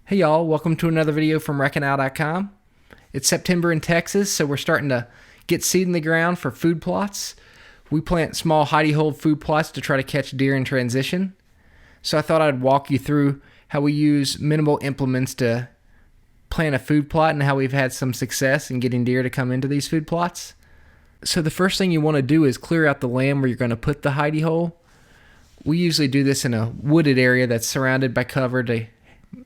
Hey y'all, welcome to another video from WreckingOwl.com. It's September in Texas, so we're starting to get seed in the ground for food plots. We plant small Hidey-Hole food plots to try to catch deer in transition. So I thought I'd walk you through how we use minimal implements to plant a food plot and how we've had some success in getting deer to come into these food plots. So the first thing you want to do is clear out the land where you're going to put the Hidey-Hole. We usually do this in a wooded area that's surrounded by cover to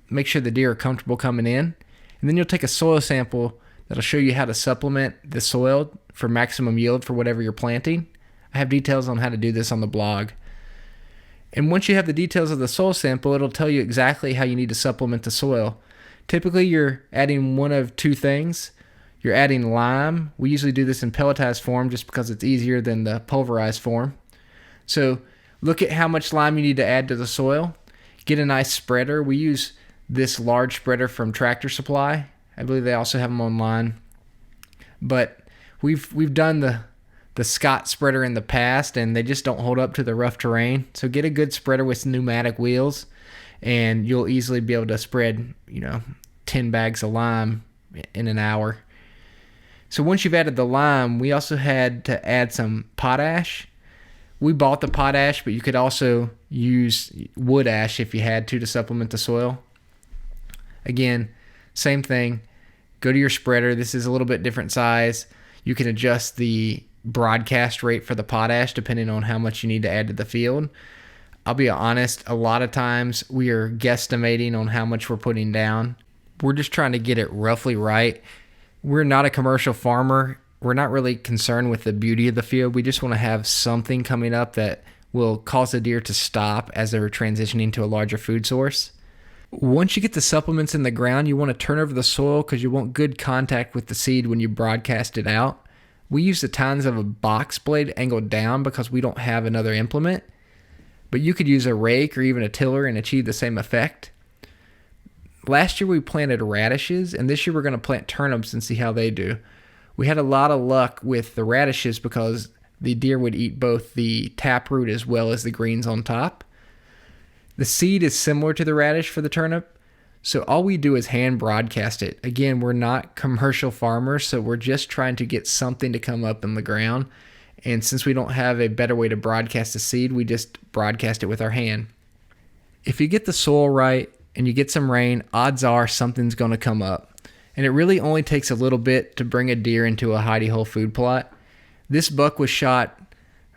make sure the deer are comfortable coming in. And then you'll take a soil sample that'll show you how to supplement the soil for maximum yield for whatever you're planting. I have details on how to do this on the blog. And once you have the details of the soil sample, it'll tell you exactly how you need to supplement the soil. Typically, you're adding one of two things. You're adding lime. We usually do this in pelletized form just because it's easier than the pulverized form. So look at how much lime you need to add to the soil. Get a nice spreader. We use this large spreader from Tractor Supply. I believe they also have them online. But we've done the Scott spreader in the past, and they just don't hold up to the rough terrain. So get a good spreader with pneumatic wheels, and you'll easily be able to spread 10 bags of lime in an hour. So once you've added the lime, we also had to add some potash. We bought the potash, but you could also use wood ash if you had to supplement the soil. Again, same thing. Go to your spreader. This is a little bit different size. You can adjust the broadcast rate for the potash depending on how much you need to add to the field. I'll be honest, a lot of times we are guesstimating on how much we're putting down. We're just trying to get it roughly right. We're not a commercial farmer. We're not really concerned with the beauty of the field. We just want to have something coming up that will cause the deer to stop as they're transitioning to a larger food source. Once you get the supplements in the ground, you want to turn over the soil because you want good contact with the seed when you broadcast it out. We use the tines of a box blade angled down because we don't have another implement, but you could use a rake or even a tiller and achieve the same effect. Last year we planted radishes, and this year we're going to plant turnips and see how they do. We had a lot of luck with the radishes because the deer would eat both the taproot as well as the greens on top. The seed is similar to the radish for the turnip, so all we do is hand broadcast it. Again, we're not commercial farmers, so we're just trying to get something to come up in the ground. And since we don't have a better way to broadcast the seed, we just broadcast it with our hand. If you get the soil right and you get some rain, odds are something's going to come up. And it really only takes a little bit to bring a deer into a Hidey-Hole food plot. This buck was shot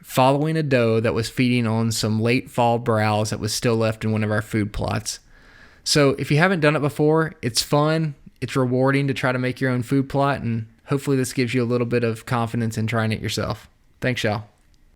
following a doe that was feeding on some late fall browse that was still left in one of our food plots. So if you haven't done it before, it's fun, it's rewarding to try to make your own food plot, and hopefully this gives you a little bit of confidence in trying it yourself. Thanks, y'all.